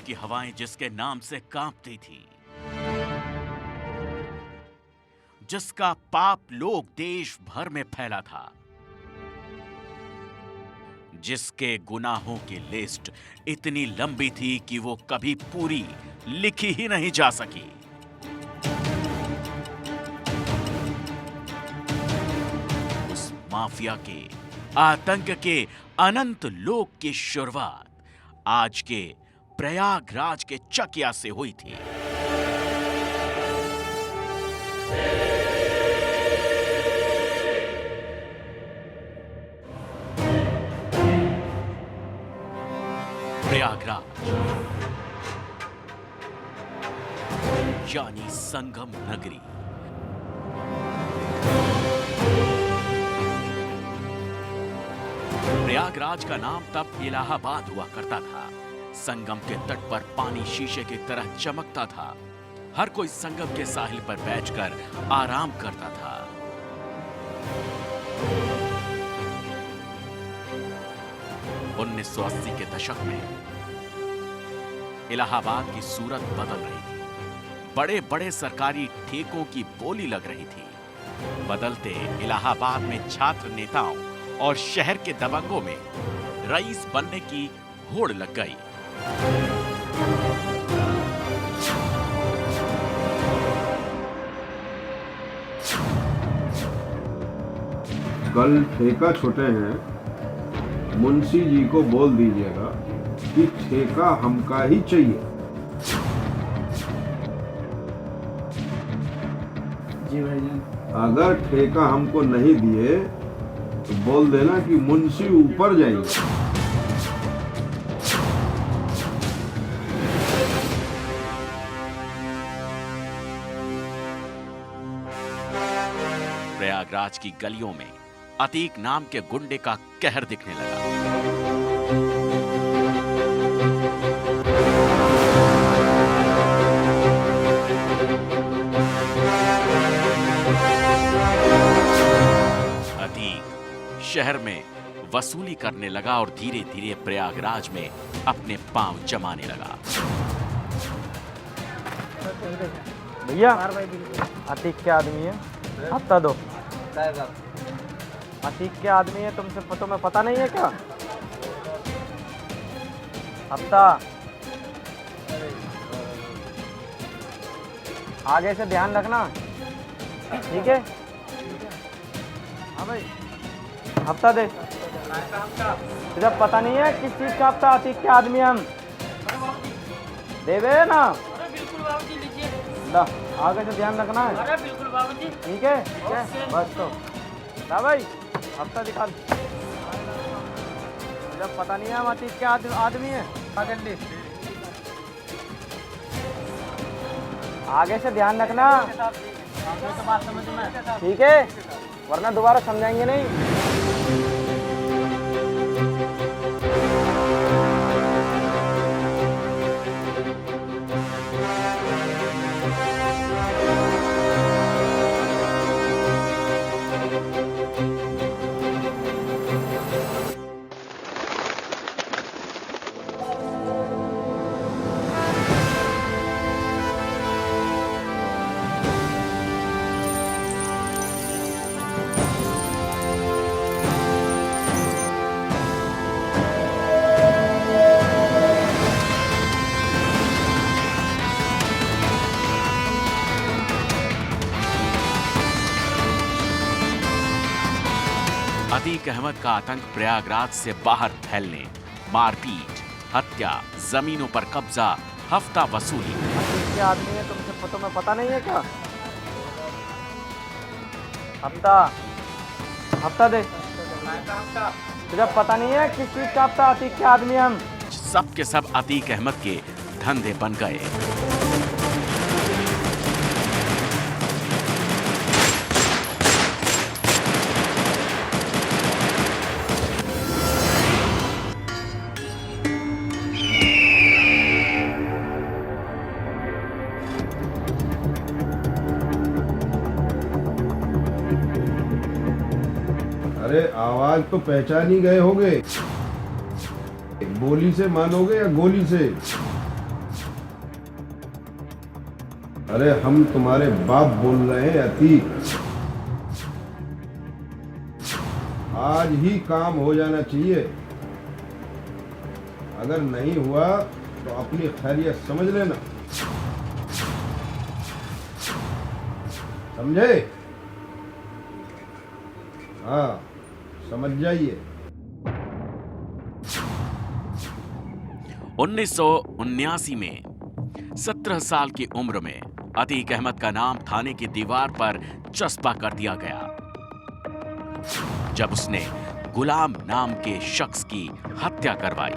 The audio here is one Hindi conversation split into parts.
की हवाएं जिसके नाम से कांपती थी, जिसका पाप लोग देश भर में फैला था, जिसके गुनाहों की लिस्ट इतनी लंबी थी कि वो कभी पूरी लिखी ही नहीं जा सकी। उस माफिया के आतंक के अनंत लोक की शुरुआत आज के प्रयागराज के चकिया से हुई थी। प्रयागराज यानी संगम नगरी। प्रयागराज का नाम तब इलाहाबाद हुआ करता था। संगम के तट पर पानी शीशे की तरह चमकता था। हर कोई संगम के साहिल पर बैठकर आराम करता था। उन्नीस सौ 1980 के दशक में इलाहाबाद की सूरत बदल रही थी। बड़े बड़े सरकारी ठेकों की बोली लग रही थी। बदलते इलाहाबाद में छात्र नेताओं और शहर के दबंगों में रईस बनने की होड़ लग गई। कल ठेका छोटे हैं, मुंशी जी को बोल दीजिएगा कि ठेका हमका ही चाहिए। जी भाईजान। अगर ठेका हमको नहीं दिए तो बोल देना कि मुंशी ऊपर जाएंगे। प्रयागराज की गलियों में अतीक नाम के गुंडे का कहर दिखने लगा। अतीक शहर में वसूली करने लगा और धीरे धीरे प्रयागराज में अपने पांव जमाने लगा। भैया अतीक के आदमी है, हफ्ता दो। अतीक के आदमी है, तुम्हें पता नहीं है क्या? हफ्ता आगे से ध्यान रखना, ठीक है? हाँ भाई, हफ्ता दे। तुझे पता नहीं है किस चीज का हफ्ता? अतीक के आदमी हम देवे ना। आगे से ध्यान रखना है। अरे बिल्कुल बाबूजी। ठीक है, बस तो भाई हफ्ता निकाल। जब पता नहीं है हम अतीक के आदमी है। जल्दी आगे से ध्यान रखना, तो बात समझ में। ठीक है? वरना दोबारा समझाएंगे नहीं। अतीक अहमद का आतंक प्रयागराज से बाहर फैलने, मारपीट, हत्या, जमीनों पर कब्जा, हफ्ता वसूली। अतीक के आदमी है, तुम्हें पता नहीं है क्या? हफ्ता दे। तुझे पता नहीं है किस चीज का हफ्ता? अतीक के आदमी हम सब के सब अतीक अहमद के धंधे बन गए। अरे आवाज तो पहचान ही गए होगे। बोली से मानोगे या गोली से? अरे हम तुम्हारे बाप बोल रहे हैं अतीक। आज ही काम हो जाना चाहिए, अगर नहीं हुआ तो अपनी खैरियत समझ लेना, समझे? हाँ, समझ जाइए। 1979 में 17 साल की उम्र में अतीक अहमद का नाम थाने की दीवार पर चस्पा कर दिया गया जब उसने गुलाम नाम के शख्स की हत्या करवाई।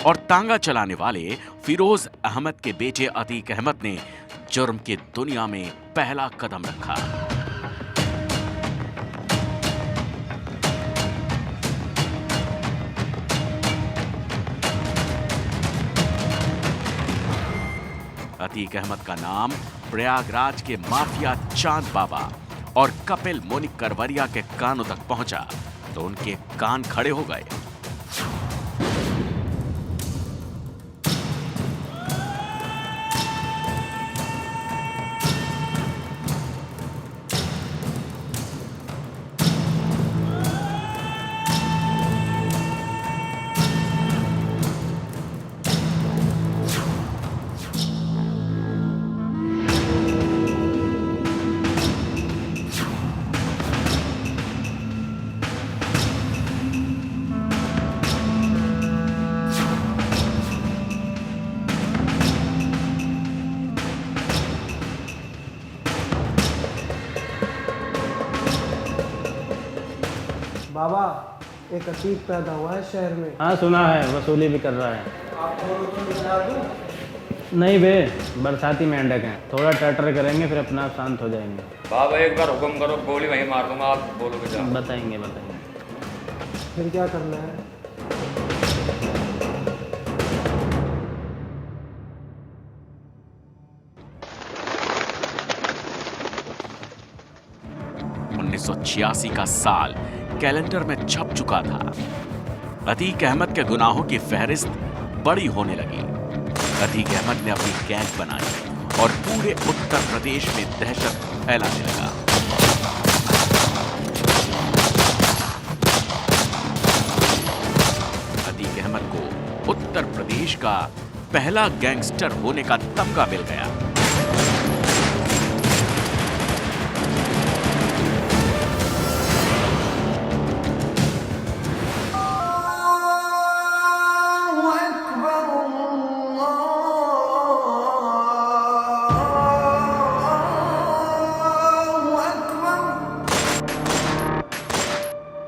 और तांगा चलाने वाले फिरोज अहमद के बेटे अतीक अहमद ने जुर्म की दुनिया में पहला कदम रखा। अतीक अहमद का नाम प्रयागराज के माफिया चांद बाबा और कपिल मोनिक करवरिया के कानों तक पहुंचा तो उनके कान खड़े हो गए। बाबा, एक अतीक पैदा हुआ है शहर में। हाँ सुना है, वसूली भी कर रहा है। आप बोलो तो निकला दूं? नहीं बे, बरसाती मेंढक हैं, थोड़ा टटर करेंगे फिर अपना आप शांत हो जाएंगे। बाबा एक बार हुक्म करो, गोली वहीं मार दूंगा, आप बोलोगे क्या? बताएंगे बताएंगे। फिर क्या करना है? उन्नीस 1986 का साल कैलेंडर में छप चुका था। अतीक अहमद के गुनाहों की फहरिस्त बड़ी होने लगी। अतीक अहमद ने अपनी गैंग बनाई और पूरे उत्तर प्रदेश में दहशत फैलाने लगा। अतीक अहमद को उत्तर प्रदेश का पहला गैंगस्टर होने का तमगा मिल गया।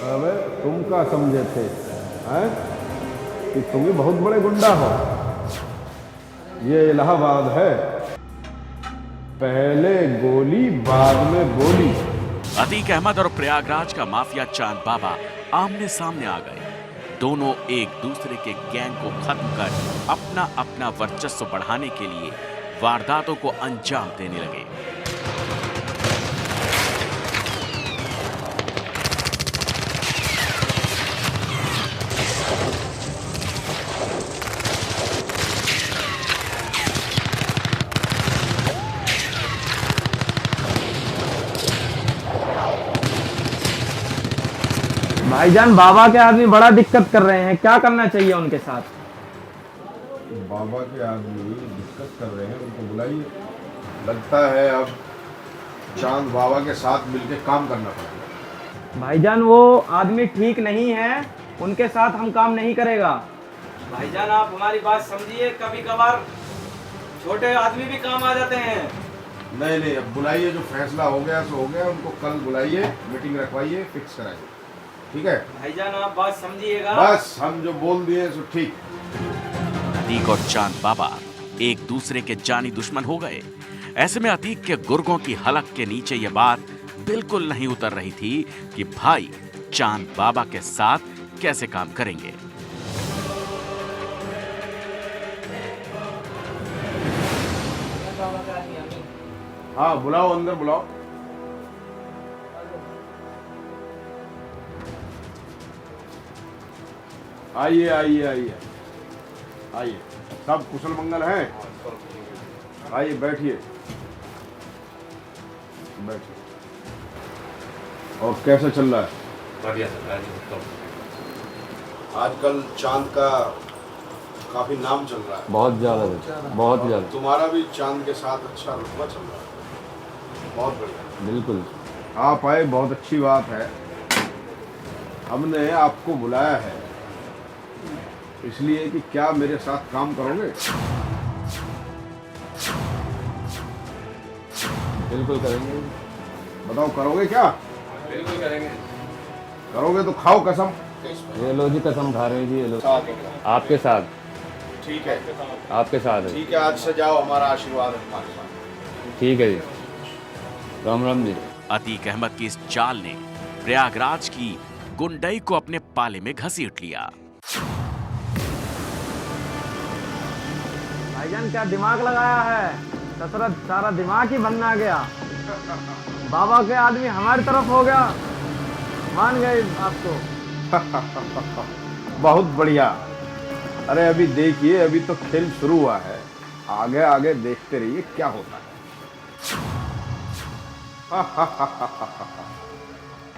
अबे तुम क्या समझे थे हैं? कि तुम ही बहुत बड़े गुंडा हो। ये इलाहाबाद है, पहले गोली बाद में बोली। अतीक अहमद और प्रयागराज का माफिया चांद बाबा आमने सामने आ गए। दोनों एक दूसरे के गैंग को खत्म कर अपना अपना वर्चस्व बढ़ाने के लिए वारदातों को अंजाम देने लगे। भाईजान, बाबा के आदमी बड़ा दिक्कत कर रहे हैं, क्या करना चाहिए उनके साथ? बाबा के आदमी दिक्कत कर रहे हैं, उनको बुलाइए। लगता है अब चांद बाबा के साथ मिलके काम करना पड़ेगा। भाईजान, वो आदमी ठीक नहीं है, उनके साथ हम काम नहीं करेगा। भाईजान, आप हमारी बात समझिए, कभी कभार छोटे आदमी भी काम आ जाते हैं। नहीं नहीं, अब बुलाइए, जो फैसला हो गया सो हो गया। उनको कल बुलाइए, मीटिंग रखवाइए, फिक्स कराइए, ठीक है? भाईजान, आप बात समझिएगा। बस हम जो बोल दिए सो ठीक। अतीक और चांद बाबा एक दूसरे के जानी दुश्मन हो गए। ऐसे में अतीक के गुर्गों की हलक के नीचे यह बात बिल्कुल नहीं उतर रही थी कि भाई चांद बाबा के साथ कैसे काम करेंगे। हाँ बुलाओ, अंदर बुलाओ। आइए आइए आइए आइए, सब कुशल मंगल हैं? आइए बैठिए बैठिए। और कैसा चल रहा है? बढ़िया चल रहा है तो। आजकल चांद का काफी नाम चल रहा है। बहुत ज़्यादा, बहुत ज़्यादा। तुम्हारा भी चांद के साथ अच्छा रुतबा चल रहा है, बहुत बढ़िया। बिल्कुल। आप आए, बहुत अच्छी बात है। हमने आपको बुलाया है इसलिए कि क्या मेरे साथ काम करोगे? बिल्कुल करेंगे। बताओ करोगे क्या? बिल्कुल करेंगे। करोगे तो खाओ कसम। ये लो जी, कसम खा रहे हैं जी, ये लो। आपके साथ। ठीक है, आपके साथ है। ठीक है, आज से जाओ, हमारा आशीर्वाद है तुम्हारे साथ। ठीक है जी। राम राम जी। अतीक अहमद की इस चाल ने प्रयागराज की गुंडई को अपने पाले में घसीट लिया। भाईजान क्या दिमाग लगाया है, दशरथ सारा दिमाग ही बनना गया। बाबा के आदमी हमारी तरफ हो गया, मान गए आपको। बहुत बढ़िया। अरे अभी देखिए, अभी तो खेल शुरू हुआ है, आगे आगे देखते रहिए क्या होता है।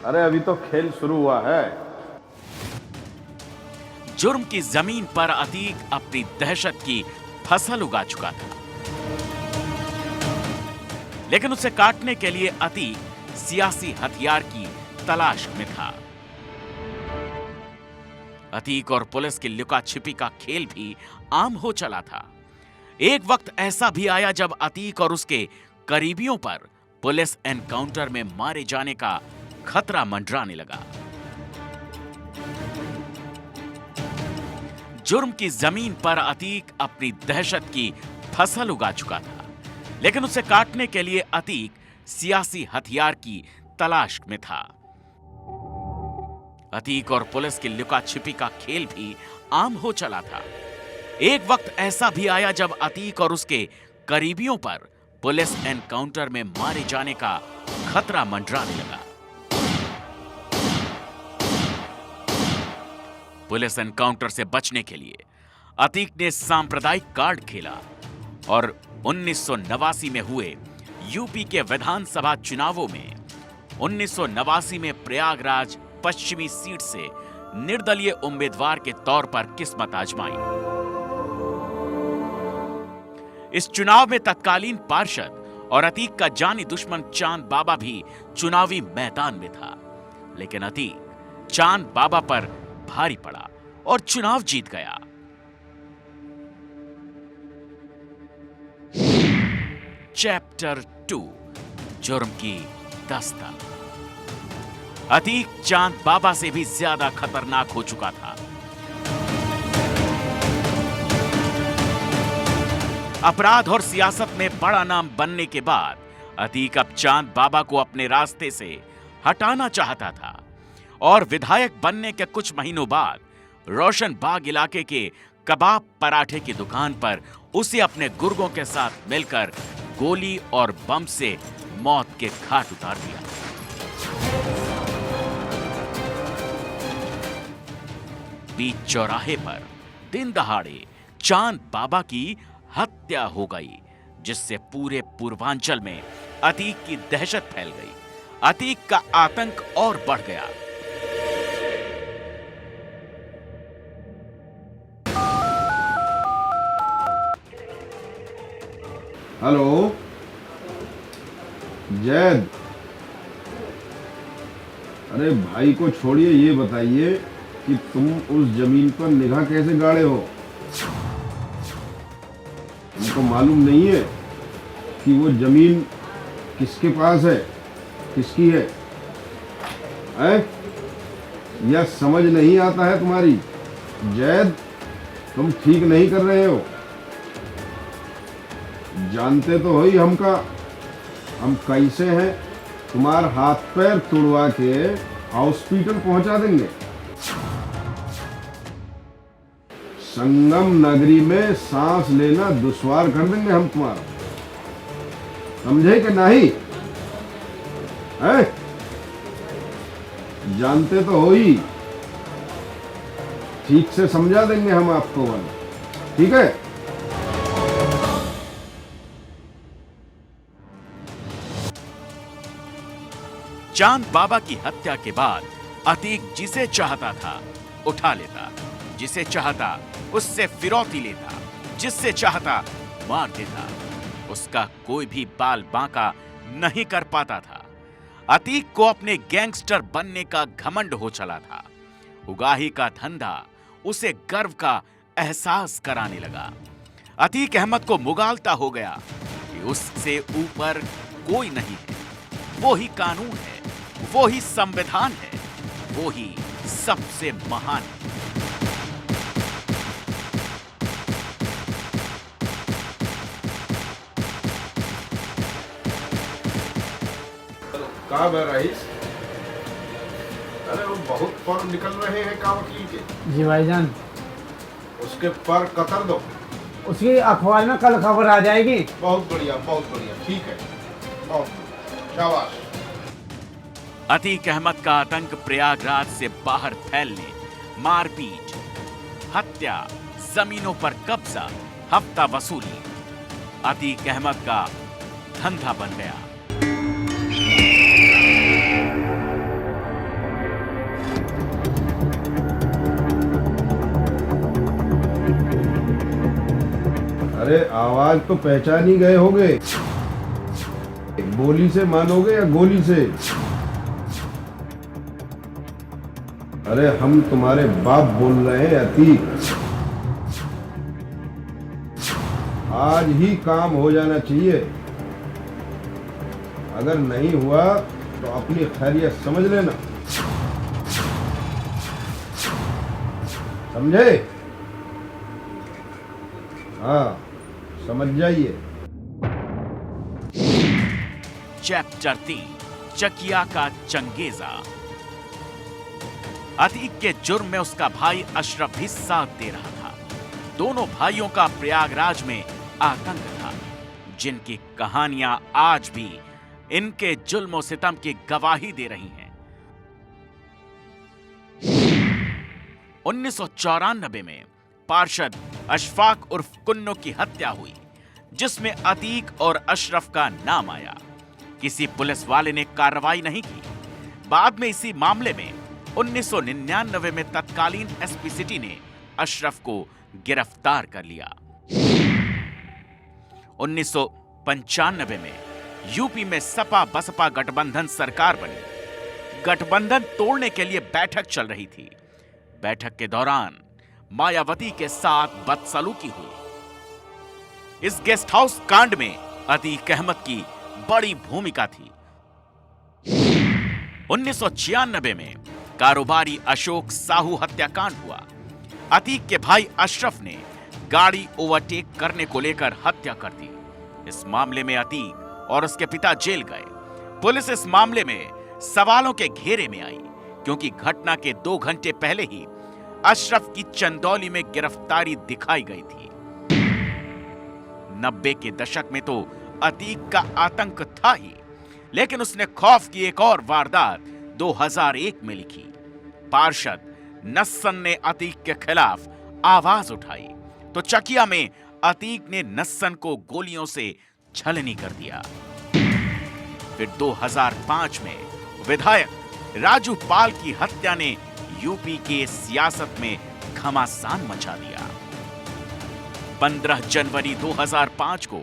अरे अभी तो खेल शुरू हुआ है। जुर्म की जमीन पर अतीक अपनी दहशत की फसल उगा चुका था, लेकिन उसे काटने के लिए अतीक सियासी हथियार की तलाश में था। अतीक और पुलिस की लुका छिपी का खेल भी आम हो चला था। एक वक्त ऐसा भी आया जब अतीक और उसके करीबियों पर पुलिस एनकाउंटर में मारे जाने का खतरा मंडराने लगा। जुर्म की जमीन पर अतीक अपनी दहशत की फसल उगा चुका था, लेकिन उसे काटने के लिए अतीक सियासी हथियार की तलाश में था। अतीक और पुलिस की लुका छिपी का खेल भी आम हो चला था। एक वक्त ऐसा भी आया जब अतीक और उसके करीबियों पर पुलिस एनकाउंटर में मारे जाने का खतरा मंडराने लगा। पुलिस एनकाउंटर से बचने के लिए अतीक ने सांप्रदायिक कार्ड खेला और 1989 में हुए यूपी के विधानसभा चुनावों में 1989 में प्रयागराज पश्चिमी सीट से निर्दलीय उम्मीदवार के तौर पर किस्मत आजमाई। इस चुनाव में तत्कालीन पार्षद और अतीक का जानी दुश्मन चांद बाबा भी चुनावी मैदान में था, लेकिन अतीक चांद बाबा पर भारी पड़ा और चुनाव जीत गया। चैप्टर 2, जुर्म की दस्तक। अतीक चांद बाबा से भी ज्यादा खतरनाक हो चुका था। अपराध और सियासत में बड़ा नाम बनने के बाद अतीक अब चांद बाबा को अपने रास्ते से हटाना चाहता था और विधायक बनने के कुछ महीनों बाद रोशन बाग इलाके के कबाब पराठे की दुकान पर उसे अपने गुर्गों के साथ मिलकर गोली और बम से मौत के घाट उतार दिया। बीच चौराहे पर दिन दहाड़े चांद बाबा की हत्या हो गई, जिससे पूरे पूर्वांचल में अतीक की दहशत फैल गई। अतीक का आतंक और बढ़ गया। हेलो जैद, अरे भाई को छोड़िए, ये बताइए कि तुम उस जमीन पर निगाह कैसे गाड़े हो? तुमको मालूम नहीं है कि वो जमीन किसके पास है, किसकी है? यह समझ नहीं आता है तुम्हारी? जैद, तुम ठीक नहीं कर रहे हो। जानते तो हो ही हम कैसे हैं। तुम्हारे हाथ पैर तुड़वा के हॉस्पिटल पहुंचा देंगे। संगम नगरी में सांस लेना दुश्वार कर देंगे हम तुम्हारा। समझे कि नहीं? जानते तो हो ही। ठीक से समझा देंगे हम आपको वाला, ठीक है। चांद बाबा की हत्या के बाद अतीक जिसे चाहता था उठा लेता, जिसे चाहता उससे फिरौती लेता, जिससे चाहता मार देता। उसका कोई भी बाल बांका नहीं कर पाता था। अतीक को अपने गैंगस्टर बनने का घमंड हो चला था। उगाही का धंधा उसे गर्व का एहसास कराने लगा। अतीक अहमद को मुगालता हो गया कि उससे ऊपर कोई नहीं है। वो ही कानून है, वो ही संविधान है, वो ही सबसे महान है। कहाँ बह रईस? अरे वो बहुत पर निकल रहे हैं का वकील के। जी भाईजान, उसके पर कतर दो। उसकी अखबार में कल खबर आ जाएगी। बहुत बढ़िया, बहुत बढ़िया, ठीक है, बहुत बढ़िया, शाबाश। अतीक अहमद का आतंक प्रयागराज से बाहर फैलने, मारपीट, हत्या, जमीनों पर कब्जा, हफ्ता वसूली, अतीक अहमद का धंधा बन गया। अरे आवाज तो पहचान ही गए होगे। बोली से मानोगे या गोली से? अरे हम तुम्हारे बाप बोल रहे हैं अतीक। आज ही काम हो जाना चाहिए। अगर नहीं हुआ तो अपनी खैरियत समझ लेना, समझे? हाँ, समझ जाइए। चैप्टर 3, चकिया का चंगेजा। अतीक के जुर्म में उसका भाई अशरफ भी साथ दे रहा था। दोनों भाइयों का प्रयागराज में आतंक था, जिनकी कहानियां आज भी इनके जुल्म सितम की गवाही दे रही हैं। 1994 में पार्षद अशफाक उर्फ कुन्नो की हत्या हुई, जिसमें अतीक और अशरफ का नाम आया। किसी पुलिस वाले ने कार्रवाई नहीं की। बाद में इसी मामले में 1999 में तत्कालीन एसपी सिटी ने अशरफ को गिरफ्तार कर लिया। 1995 में यूपी में सपा बसपा गठबंधन सरकार बनी। गठबंधन तोड़ने के लिए बैठक चल रही थी। बैठक के दौरान मायावती के साथ बदसलूकी हुई। इस गेस्ट हाउस कांड में अतीक अहमद की बड़ी भूमिका थी। 1996 में कारोबारी अशोक साहू हत्याकांड हुआ। अतीक के भाई अशरफ ने गाड़ी ओवरटेक करने को लेकर हत्या कर दी। इस मामले में अतीक और उसके पिता जेल गए। पुलिस इस मामले में सवालों के घेरे में आई, क्योंकि घटना के 2 घंटे पहले ही अशरफ की चंदौली में गिरफ्तारी दिखाई गई थी। 90 के दशक में तो अतीक का आतंक था ही, लेकिन उसने खौफ की एक और वारदात 2001 में लिखी। पार्षद नस्सन ने अतीक के खिलाफ आवाज उठाई तो चकिया में अतीक ने नस्सन को गोलियों से छलनी कर दिया। फिर 2005 में विधायक राजू पाल की हत्या ने यूपी के सियासत में घमासान मचा दिया। 15 जनवरी 2005 को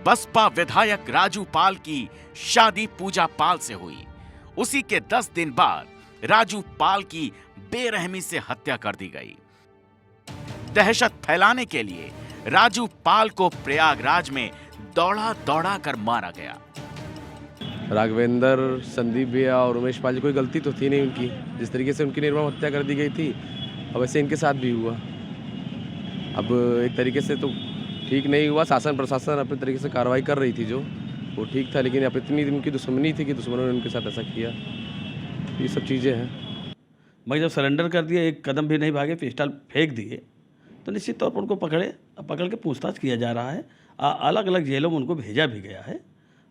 बसपा विधायक राजू पाल की शादी पूजा पाल से हुई। उसी के 10 दिन बाद राजू पाल की बेरहमी से हत्या कर दी गई। दहशत फैलाने के लिए राजू पाल को प्रयागराज में दौड़ा दौड़ा कर मारा गया। राघवेंद्र, संदीप भैया और उमेश पाल जी, कोई गलती तो थी नहीं उनकी। जिस तरीके से उनकी निर्मम हत्या कर दी गई थी, अब वैसे इनके साथ भी हुआ। अब एक तरीके से तो ठीक नहीं हुआ। शासन प्रशासन अपने तरीके से कार्रवाई कर रही थी, जो वो ठीक था, लेकिन अब इतनी उनकी दुश्मनी थी कि दुश्मनों ने उनके साथ ऐसा किया। ये सब चीज़ें हैं। भाई जब सरेंडर कर दिया, एक कदम भी नहीं भागे, पिस्टल फेंक दिए, तो निश्चित तौर पर उनको पकड़ के पूछताछ किया जा रहा है। अलग अलग जेलों में उनको भेजा भी गया है।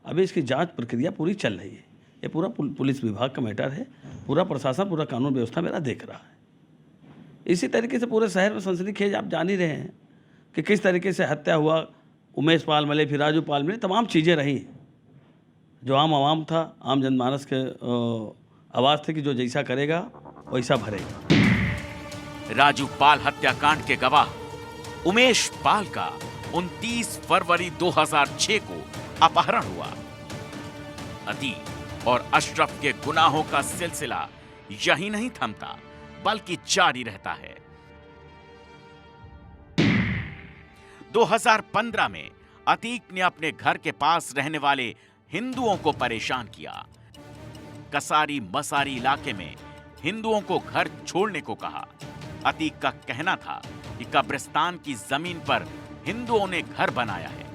अभी इसकी जांच प्रक्रिया पूरी चल रही है। ये पूरा पुलिस विभाग का मैटर है। पूरा प्रशासन, पूरा कानून व्यवस्था मेरा देख रहा है। इसी तरीके से पूरे शहर में सनसनीखेज आप जान ही रहे हैं कि किस तरीके से हत्या हुआ। उमेश पाल मिले, फिर राजू पाल मिले, तमाम चीज़ें रही हैं। जो आम आवाम था, आम जनमानस के आवाज़ थे कि जो जैसा करेगा वैसा भरेगा। राजू पाल हत्याकांड के गवाह उमेश पाल का 29 फरवरी 2006 को अपहरण हुआ। अतीक और अशरफ के गुनाहों का सिलसिला यही नहीं थमता, बल्कि जारी रहता है। 2015 में अतीक ने अपने घर के पास रहने वाले हिंदुओं को परेशान किया। कसारी मसारी इलाके में हिंदुओं को घर छोड़ने को कहा। अतीक का कहना था कि कब्रिस्तान की जमीन पर हिंदुओं ने घर बनाया है।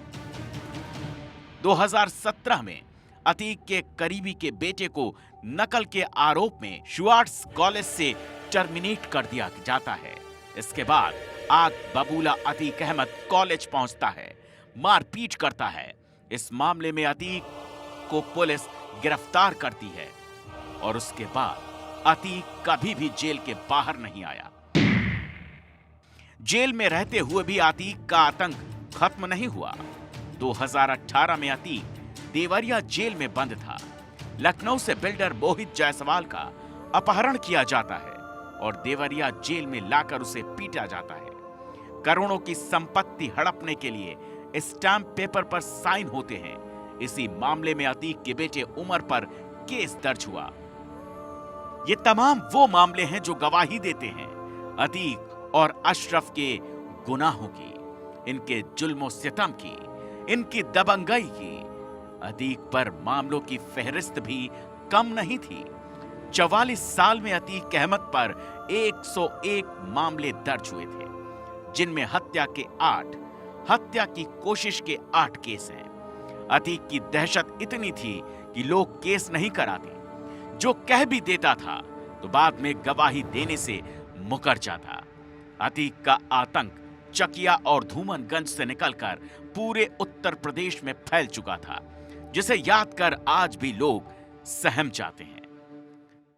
2017 में अतीक के करीबी के बेटे को नकल के आरोप में शुआर्ट्स कॉलेज से टर्मिनेट कर दिया जाता है। इसके बाद आग बबूला अतीक अहमद कॉलेज पहुंचता है, मारपीट करता है। इस मामले में अतीक को पुलिस गिरफ्तार करती है और उसके बाद अतीक कभी भी जेल के बाहर नहीं आया। जेल में रहते हुए भी अतीक का आतंक खत्म नहीं हुआ। 2018 में अतीक देवरिया जेल में बंद था। लखनऊ से बिल्डर मोहित जायसवाल का अपहरण किया जाता है और देवरिया जेल में लाकर उसे पीटा जाता है। करोड़ों की संपत्ति हड़पने के लिए स्टैंप पेपर पर साइन होते हैं। इसी मामले में अतीक के बेटे उमर पर केस दर्ज हुआ। ये तमाम वो मामले हैं जो गवाही देते हैं अतीक और अशरफ के गुनाहों की, इनके जुल्मो सितम की, इनकी दबंगई की। अतीक पर मामलों की फहरिस्त भी कम नहीं थी। 44 साल में अतीक अहमद पर 101 मामले दर्ज हुए थे, जिनमें हत्या के 8, हत्या की कोशिश के 8 केस हैं। अतीक की दहशत इतनी थी कि लोग केस नहीं कराते। जो कह भी देता था तो बाद में गवाही देने से मुकर जाता। अतीक का आतंक चकिया और धूमनगंज से निकलकर पूरे उत्तर प्रदेश में फैल चुका था, जिसे याद कर आज भी लोग सहम जाते हैं।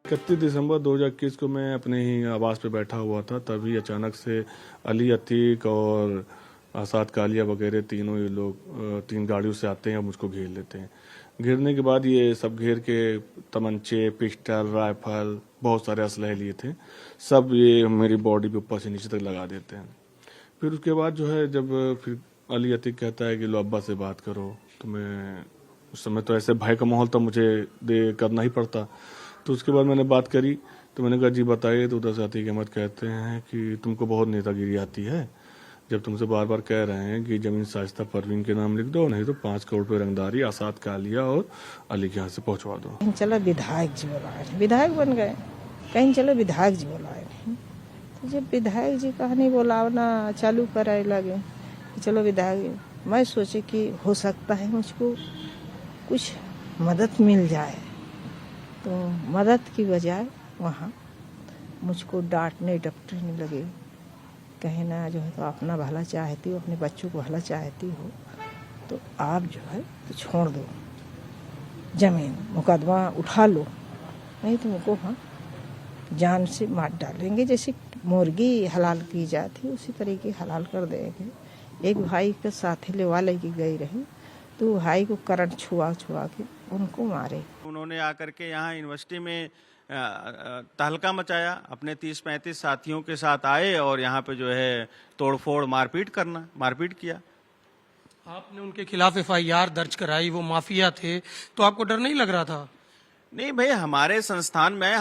31 दिसंबर 2021 को मैं अपने ही आवास पे बैठा हुआ था, तभी अचानक से अली, अतीक और आसाद कालिया वगैरह तीनों ये लोग 3 गाड़ियों से आते हैं और मुझको घेर लेते हैं। घेरने के बाद ये सब घेर के तमंचे, पिस्टल, राइफल, बहुत सारे असलहे लिए थे। सब ये मेरी बॉडी पे ऊपर से नीचे तक लगा देते हैं। फिर उसके बाद जो है, जब फिर अली अतीक कहता है कि लो अब्बा से बात करो, तो मैं उस समय तो ऐसे भय का माहौल था, मुझे करना ही पड़ता। तो उसके बाद मैंने बात करी तो मैंने कहा जी बताइए। तो उधर से अतीक अहमद कहते हैं कि तुमको बहुत नेतागिरी आती है, जब तुमसे बार बार कह रहे हैं कि जमीन शाइस्ता परवीन के नाम लिख दो, नहीं तो 5 करोड़ रुपए रंगदारी आसाद कालिया और अली के यहाँ से पहुँचवा दो। चलो विधायक जी बुलाए, विधायक बन गए। कहीं चलो विधायक जी बुलाए, तो जब विधायक जी कहानी बुलाना चालू कराए लगे, चलो विधायक, मैं सोचे कि हो सकता है मुझको कुछ मदद मिल जाए। तो मदद की बजाय वहाँ मुझको डांटने डपटने लगे, कहे ना जो है तो अपना भला चाहती हो, अपने बच्चों को भला चाहती हो तो आप जो है तो छोड़ दो जमीन, मुकदमा उठा लो, नहीं तो उनको हाँ जान से मार डालेंगे। जैसे मुर्गी हलाल की जाती उसी तरीके हलाल कर देंगे। एक भाई के साथी लेवा लेके गई रही, तो भाई को करंट छुआ के उनको मारे। उन्होंने आकर के यहाँ यूनिवर्सिटी में तहलका मचाया, अपने 30-35 साथियों के साथ आए और यहाँ पे जो है तोड़फोड़ मारपीट किया। आपने उनके खिलाफ FIR दर्ज कराई, वो माफिया थे, तो आपको डर नहीं लग रहा था? नहीं भाई, हमारे संस्थान में,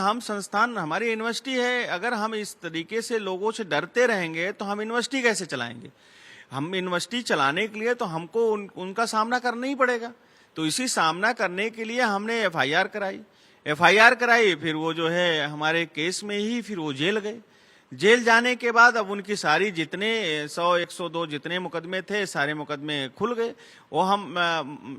हमारी यूनिवर्सिटी है। अगर हम इस तरीके से लोगों से डरते रहेंगे तो हम यूनिवर्सिटी कैसे चलाएंगे? हम यूनिवर्सिटी चलाने के लिए तो हमको उनका सामना करना ही पड़ेगा। तो इसी सामना करने के लिए हमने FIR कराई। फिर वो जो है हमारे केस में ही फिर वो जेल गए। जेल जाने के बाद अब उनकी सारी जितने 100-102 जितने मुकदमे थे, सारे मुकदमे खुल गए। वो हम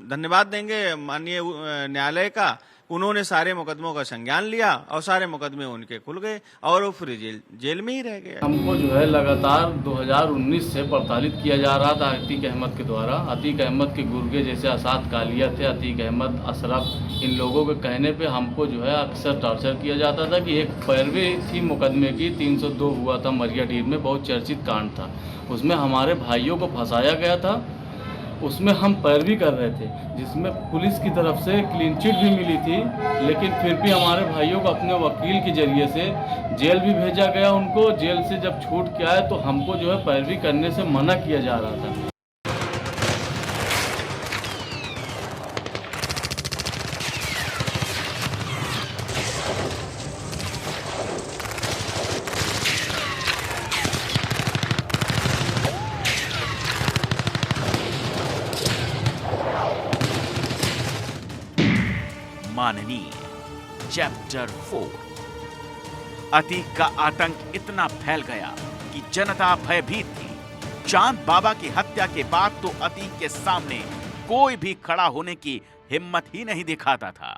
धन्यवाद देंगे माननीय न्यायालय का उन्होंने सारे मुकदमों का संज्ञान लिया और सारे मुकदमे उनके खुल गए और वो फिर जेल में ही रह गए। हमको जो है लगातार 2019 से प्रताड़ित किया जा रहा था अतीक अहमद के द्वारा। अतीक अहमद के गुर्गे जैसे आसाद कालिया थे, अतीक अहमद, अशरफ, इन लोगों के कहने पे हमको जो है अक्सर टॉर्चर किया जाता था कि एक पैरवी थी मुकदमे की 302 हुआ था मरिया डीर में, बहुत चर्चित कांड था। उसमें हमारे भाइयों को फंसाया गया था, उसमें हम पैरवी कर रहे थे, जिसमें पुलिस की तरफ से क्लीन चिट भी मिली थी, लेकिन फिर भी हमारे भाइयों को अपने वकील के जरिए से जेल भी भेजा गया। उनको जेल से जब छूट के आए तो हमको जो है पैरवी करने से मना किया जा रहा था। माननीय चैप्टर 4। अतीक का आतंक इतना फैल गया कि जनता भयभीत थी। चांद बाबा की हत्या के बाद तो अतीक के सामने कोई भी खड़ा होने की हिम्मत ही नहीं दिखाता था।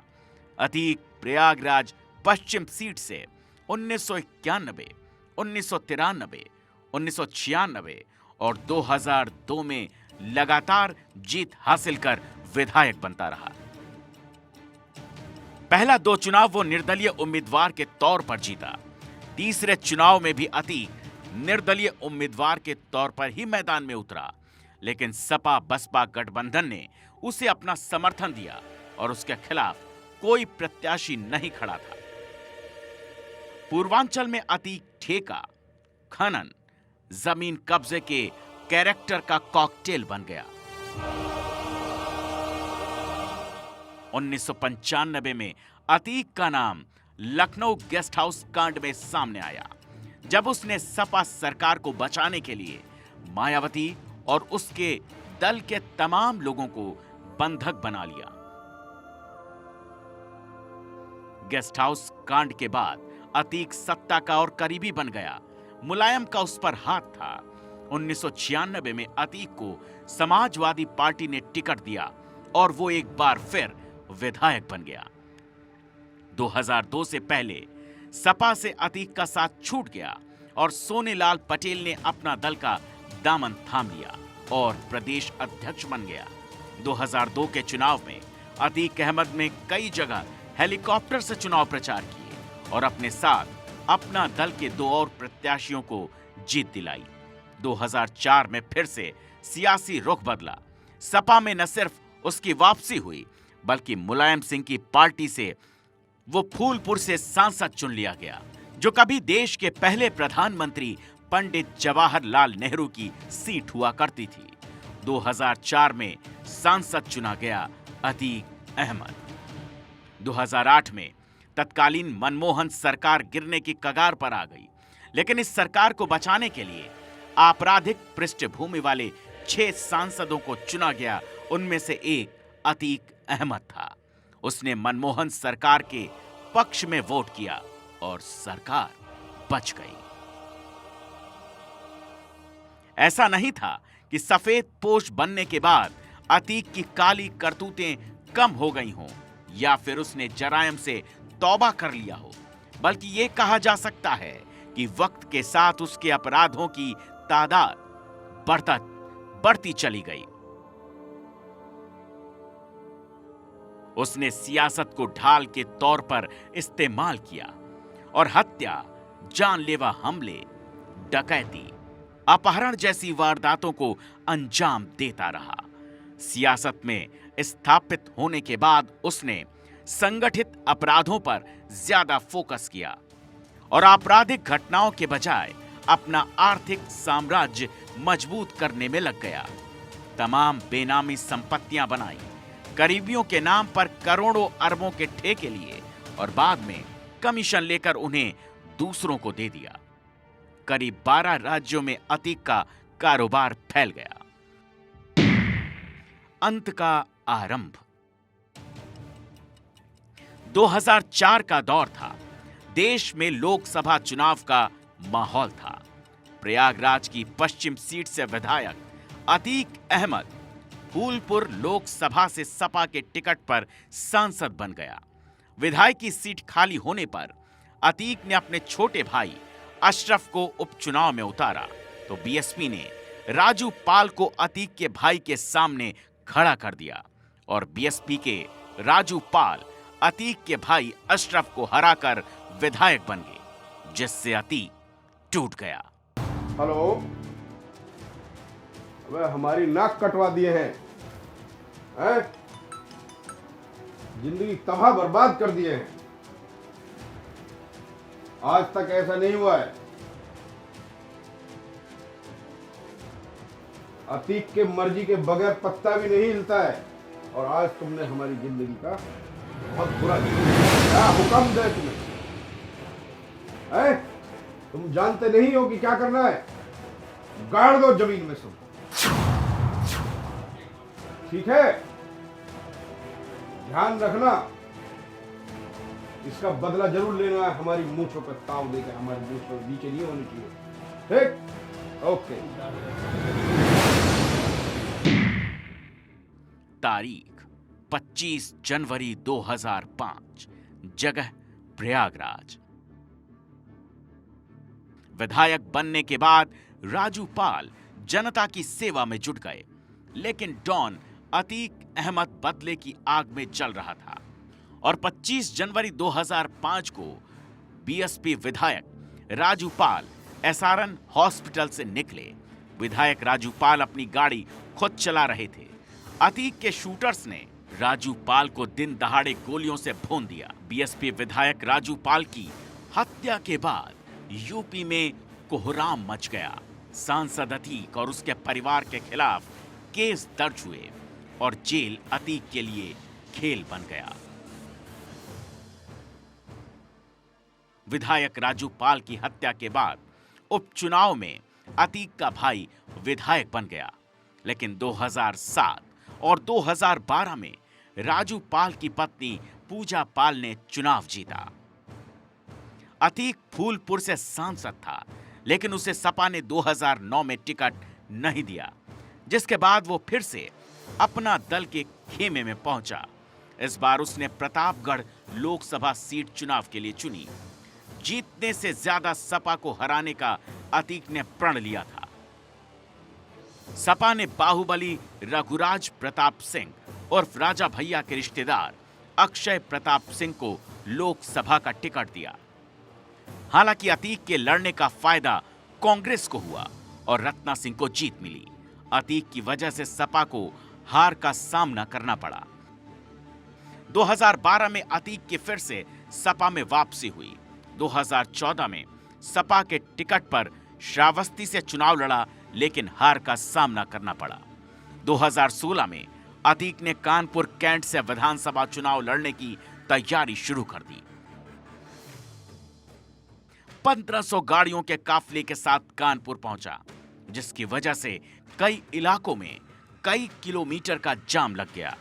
अतीक प्रयागराज पश्चिम सीट से 1991, 1993, 1996 और 2002 में लगातार जीत हासिल कर विधायक बनता रहा। पहला 2 चुनाव वो निर्दलीय उम्मीदवार के तौर पर जीता। तीसरे चुनाव में भी अतीक निर्दलीय उम्मीदवार के तौर पर ही मैदान में उतरा, लेकिन सपा बसपा गठबंधन ने उसे अपना समर्थन दिया और उसके खिलाफ कोई प्रत्याशी नहीं खड़ा था। पूर्वांचल में अतीक ठेका, खनन, जमीन कब्जे के कैरेक्टर का कॉकटेल बन गया। 1995 में अतीक का नाम लखनऊ गेस्ट हाउस कांड में सामने आया, जब उसने सपा सरकार को बचाने के लिए मायावती और उसके दल के तमाम लोगों को बंधक बना लिया। गेस्ट हाउस कांड के बाद अतीक सत्ता का और करीबी बन गया। मुलायम का उस पर हाथ था। 1996 में अतीक को समाजवादी पार्टी ने टिकट दिया और वो एक बार फिर विधायक बन गया। 2002 से पहले सपा से अतीक का साथ छूट गया और सोनेलाल पटेल ने अपना दल का दामन थाम लिया और प्रदेश अध्यक्ष बन गया। 2002 के चुनाव में अतीक अहमद ने कई जगह हेलीकॉप्टर से चुनाव प्रचार किए और अपने साथ अपना दल के 2 और प्रत्याशियों को जीत दिलाई। 2004 में फिर से सियासी रुख बदला। सपा में न सिर्फ उसकी वापसी हुई, बल्कि मुलायम सिंह की पार्टी से वो फूलपुर से सांसद चुन लिया गया, जो कभी देश के पहले प्रधानमंत्री पंडित जवाहरलाल नेहरू की सीट हुआ करती थी। 2004 में सांसद चुना गया अतीक अहमद। 2008 में तत्कालीन मनमोहन सरकार गिरने की कगार पर आ गई, लेकिन इस सरकार को बचाने के लिए आपराधिक पृष्ठभूमि वाले 6 सांसदों को चुना गया। उनमें से एक अतीक अहमद था। उसने मनमोहन सरकार के पक्ष में वोट किया और सरकार बच गई। ऐसा नहीं था कि सफेद पोश बनने के बाद अतीक की काली करतूतें कम हो गई हों या फिर उसने जरायम से तौबा कर लिया हो, बल्कि यह कहा जा सकता है कि वक्त के साथ उसके अपराधों की तादाद बढ़ती चली गई। उसने सियासत को ढाल के तौर पर इस्तेमाल किया और हत्या, जानलेवा हमले, डकैती, अपहरण जैसी वारदातों को अंजाम देता रहा। सियासत में स्थापित होने के बाद उसने संगठित अपराधों पर ज्यादा फोकस किया और आपराधिक घटनाओं के बजाय अपना आर्थिक साम्राज्य मजबूत करने में लग गया। तमाम बेनामी संपत्तियां बनाई, करीबियों के नाम पर करोड़ों अरबों के ठेके लिए और बाद में कमीशन लेकर उन्हें दूसरों को दे दिया। करीब 12 राज्यों में अतीक का कारोबार फैल गया। अंत का आरंभ 2004 का दौर था। देश में लोकसभा चुनाव का माहौल था। प्रयागराज की पश्चिम सीट से विधायक अतीक अहमद फूलपुर लोकसभा से सपा के टिकट पर सांसद बन गया। विधायक की सीट खाली होने पर अतीक ने अपने छोटे भाई अशरफ को उपचुनाव में उतारा तो बीएसपी ने राजू पाल को अतीक के भाई के सामने खड़ा कर दिया और बीएसपी के राजू पाल अतीक के भाई अशरफ को हराकर विधायक बन गए, जिससे अतीक टूट गया। हेलो, अबे हमारी नाक कटवा दिए हैं, जिंदगी तबाह बर्बाद कर दिए हैं। आज तक ऐसा नहीं हुआ है। अतीक के मर्जी के बगैर पत्ता भी नहीं हिलता है और आज तुमने हमारी जिंदगी का बहुत बुरा किया। क्या हुक्म दे तुम्हें? तुम जानते नहीं हो कि क्या करना है? गाड़ दो जमीन में सब, ठीक है? ध्यान रखना, इसका बदला जरूर लेना है। हमारी मूंछों पर ताव देकर हमारी मूंछों नीचे नहीं होनी चाहिए, ठीक? ओके। तारीख 25 जनवरी 2005, जगह प्रयागराज। विधायक बनने के बाद राजू पाल जनता की सेवा में जुट गए, लेकिन डॉन अतीक अहमद बदले की आग में जल रहा था और 25 जनवरी 2005 को बीएसपी विधायक राजू पाल एसआरएन हॉस्पिटल से निकले। विधायक राजू पाल अपनी गाड़ी खुद चला रहे थे। अतीक के शूटर्स ने राजू पाल को दिन दहाड़े गोलियों से भून दिया। बीएसपी विधायक राजू पाल की हत्या के बाद यूपी में कोहराम मच गया। सांसद अतीक और उसके परिवार के खिलाफ केस दर्ज हुए और जेल अतीक के लिए खेल बन गया। विधायक राजू पाल की हत्या के बाद उपचुनाव में अतीक का भाई विधायक बन गया, लेकिन 2007 और 2012 में राजू पाल की पत्नी पूजा पाल ने चुनाव जीता। अतीक फूलपुर से सांसद था, लेकिन उसे सपा ने 2009 में टिकट नहीं दिया, जिसके बाद वो फिर से अपना दल के खेमे में पहुंचा। इस बार उसने प्रतापगढ़ लोकसभा सीट चुनाव के लिए चुनी। जीतने से ज्यादा सपा को हराने का अतीक ने प्रण लिया था। सपा ने बाहुबली रघुराज प्रताप सिंह उर्फ राजा भैया के रिश्तेदार अक्षय प्रताप सिंह को लोकसभा का टिकट दिया। हालांकि अतीक के लड़ने का फायदा कांग्रेस को हुआ और रत्ना सिंह को जीत मिली। अतीक की वजह से सपा को हार का सामना करना पड़ा। 2012 में अतीक की फिर से सपा में वापसी हुई। 2014 में सपा के टिकट पर श्रावस्ती से चुनाव लड़ा, लेकिन हार का सामना करना पड़ा। 2016 में अतीक ने कानपुर कैंट से विधानसभा चुनाव लड़ने की तैयारी शुरू कर दी। 1500 गाड़ियों के काफिले के साथ कानपुर पहुंचा, जिसकी वजह से कई इलाकों में कई किलोमीटर का जाम लग गया।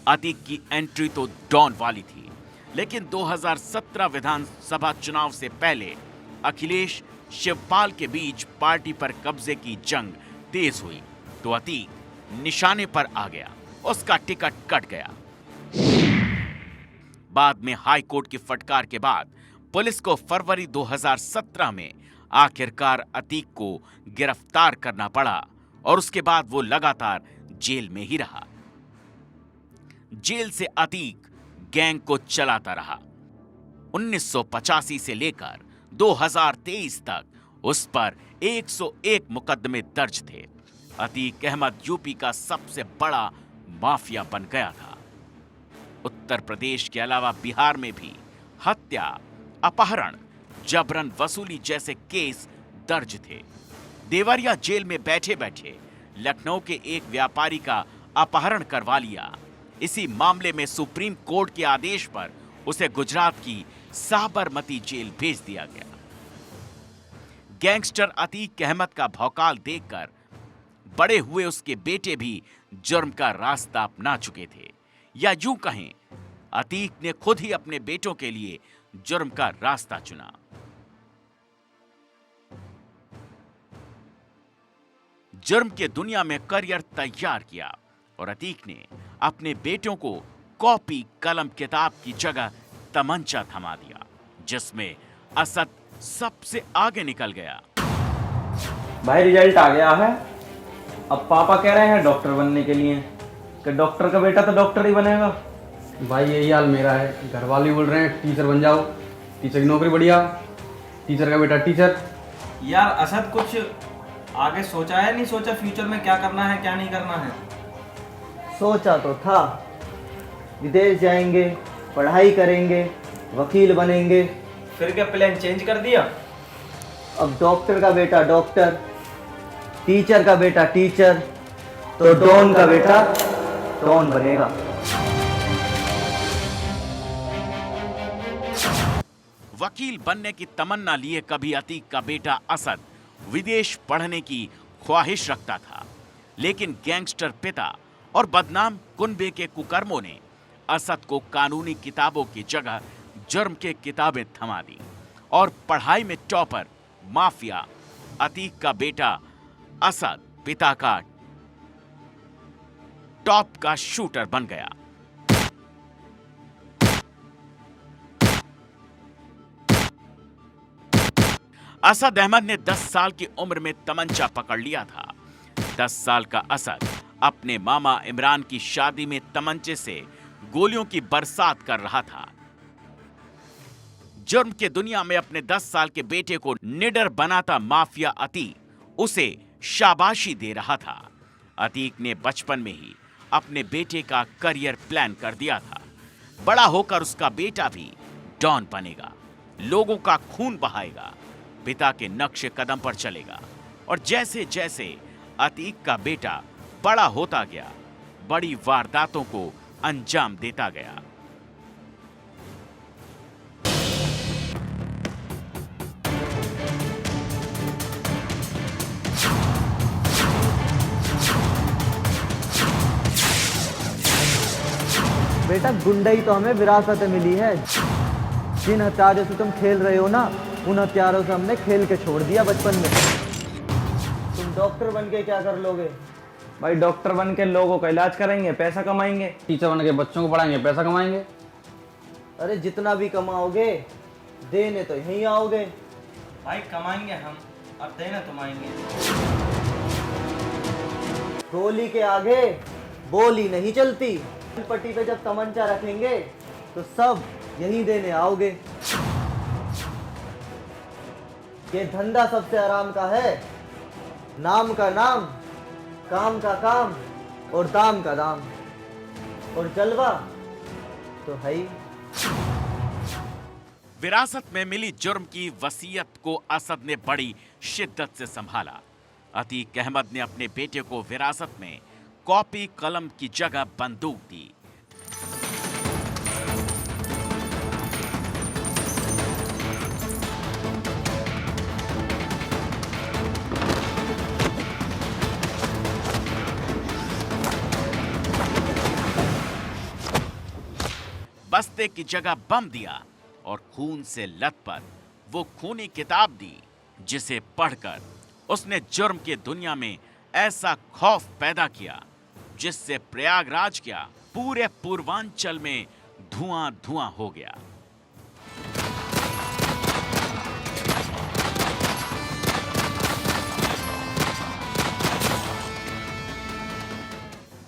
अतीक की एंट्री तो डॉन वाली थी, लेकिन 2017 विधानसभा चुनाव से पहले अखिलेश शिवपाल के बीच पार्टी पर कब्जे की जंग तेज हुई तो अतीक निशाने पर आ गया। उसका टिकट कट गया। बाद में हाई कोर्ट की फटकार के बाद पुलिस को फरवरी 2017 में आखिरकार अतीक को गिरफ्तार करना पड़ा और उसके बाद वो लगातार जेल में ही रहा। जेल से अतीक गैंग को चलाता रहा। 1985 से लेकर 2023 तक उस पर 101 मुकदमे दर्ज थे। अतीक अहमद यूपी का सबसे बड़ा माफिया बन गया था। उत्तर प्रदेश के अलावा बिहार में भी हत्या, अपहरण, जबरन वसूली जैसे केस दर्ज थे। देवरिया जेल में बैठे बैठे लखनऊ के एक व्यापारी का अपहरण करवा लिया। इसी मामले में सुप्रीम कोर्ट के आदेश पर उसे गुजरात की साबरमती जेल भेज दिया गया। गैंगस्टर अतीक अहमद का भौकाल देखकर बड़े हुए उसके बेटे भी जुर्म का रास्ता अपना चुके थे, या यूं कहें अतीक ने खुद ही अपने बेटों के लिए जुर्म का रास्ता चुना। जुर्म के दुनिया में करियर तैयार किया और अतीक ने अपने बेटों को कॉपी कलम किताब की जगह तमंचा थमा दिया, जिसमें असद सबसे आगे निकल गया। भाई रिजल्ट आ गया है। अब पापा कह रहे हैं डॉक्टर बनने के लिए, कि डॉक्टर का बेटा तो डॉक्टर ही बनेगा। भाई यही हाल मेरा है, घर वाले बोल रहे हैं टीचर बन जाओ, टीचर की नौकरी बढ़िया, टीचर का बेटा टीचर। यार असद कुछ आगे सोचा है, नहीं सोचा फ्यूचर में क्या करना है क्या नहीं करना है? सोचा तो था, विदेश जाएंगे, पढ़ाई करेंगे, वकील बनेंगे। फिर क्या प्लान चेंज कर दिया? अब डॉक्टर का बेटा डॉक्टर, टीचर का बेटा टीचर, तो डॉन का बेटा डॉन बनेगा। वकील बनने की तमन्ना लिए कभी अतीक का बेटा असद विदेश पढ़ने की ख्वाहिश रखता था, लेकिन गैंगस्टर पिता और बदनाम कुनबे के कुकर्मों ने असद को कानूनी किताबों की जगह जुर्म के किताबें थमा दी और पढ़ाई में टॉपर माफिया अतीक का बेटा असद पिता का टॉप का शूटर बन गया। असद अहमद ने 10 साल की उम्र में तमंचा पकड़ लिया था। 10 साल का असद अपने मामा इमरान की शादी में तमंचे से गोलियों की बरसात कर रहा था। जुर्म के दुनिया में अपने 10 साल के बेटे को निडर बनाता माफिया अतीक उसे शाबाशी दे रहा था। अतीक ने बचपन में ही अपने बेटे का करियर प्लान कर दिया था। बड़ा होकर उसका बेटा भी डॉन बनेगा, लोगों का खून बहाएगा, पिता के नक्शे कदम पर चलेगा। और जैसे जैसे अतीक का बेटा बड़ा होता गया, बड़ी वारदातों को अंजाम देता गया। बेटा गुंडई तो हमें विरासत में मिली है। जिन हथियारों से तुम खेल रहे हो ना, उन हथियारों से हमने खेल के छोड़ दिया बचपन में। तुम डॉक्टर बन के क्या कर लोगे? भाई डॉक्टर बन के लोगों का इलाज करेंगे, पैसा कमाएंगे। टीचर बन के बच्चों को पढ़ाएंगे, पैसा कमाएंगे। अरे जितना भी कमाओगे देने तो यहीं आओगे। भाई कमाएंगे हम, अब देना तुम आएंगे। गोली के आगे बोली नहीं चलती। पट्टी पे जब तमंचा रखेंगे तो सब यहीं देने आओगे। ये धंधा सबसे आराम का है। नाम का नाम, काम का काम और दाम का दाम, और जलवा तो है ही। विरासत में मिली जुर्म की वसीयत को असद ने बड़ी शिद्दत से संभाला। अतीक अहमद ने अपने बेटे को विरासत में कॉपी कलम की जगह बंदूक दी। बस्ते की जगह बम दिया और खून से लथपथ वो खूनी किताब दी, जिसे पढ़कर उसने जुर्म की दुनिया में ऐसा खौफ पैदा किया जिससे प्रयागराज क्या पूरे पूर्वांचल में धुआं धुआं हो गया।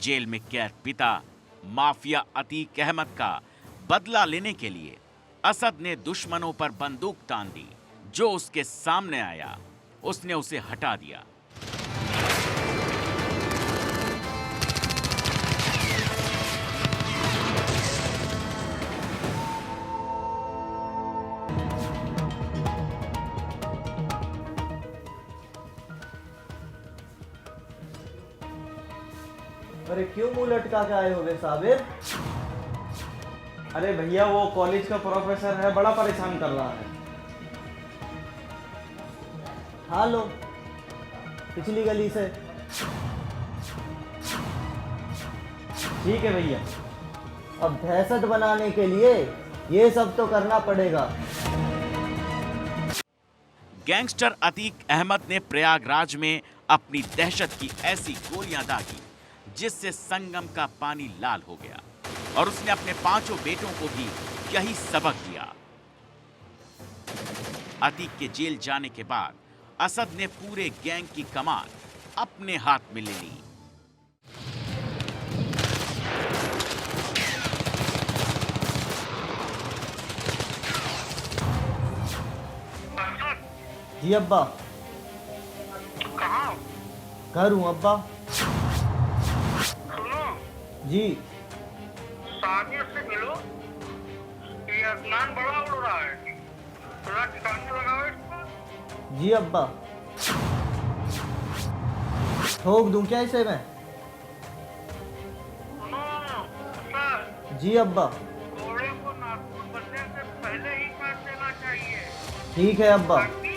जेल में कैद पिता माफिया अतीक अहमद का बदला लेने के लिए असद ने दुश्मनों पर बंदूक तान दी। जो उसके सामने आया उसने उसे हटा दिया। अरे क्यों मुंह लटका के आए होगे साबिर? अरे भैया वो कॉलेज का प्रोफेसर है, बड़ा परेशान कर रहा है। हाँ लो पिछली गली से। ठीक है भैया। अब दहशत बनाने के लिए ये सब तो करना पड़ेगा। गैंगस्टर अतीक अहमद ने प्रयागराज में अपनी दहशत की ऐसी गोलियां दागी जिससे संगम का पानी लाल हो गया। और उसने अपने 5 बेटों को भी यही सबक दिया। अतीक के जेल जाने के बाद असद ने पूरे गैंग की कमान अपने हाथ में ले ली। जी अब्बा। कहाँ? घर हूँ अब्बा। सुनो, जी। सामने से मिलो। ये आसमान बड़ा उड़ रहा है, थोड़ा ठिकाने लगाओ इसको। जी अब्बा। ठोक दूं क्या इसे मैं? सुनो, सर, जी अब्बा। घोड़े को नाखून बनने से पहले ही काट देना चाहिए। ठीक है अब्बा। ताकि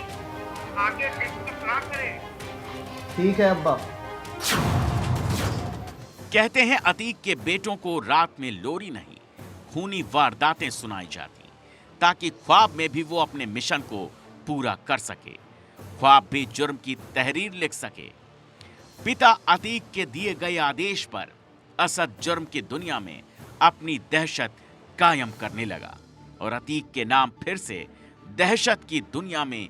आगे दिक्कत ना करे। ठीक है अब्बा। कहते हैं अतीक के बेटों को रात में लोरी नहीं, खूनी वारदातें सुनाई जाती ताकि ख्वाब में भी वो अपने मिशन को पूरा कर सके, ख्वाब भी जुर्म की तहरीर लिख सके। पिता अतीक के दिए गए आदेश पर असद जुर्म की दुनिया में अपनी दहशत कायम करने लगा और अतीक के नाम फिर से दहशत की दुनिया में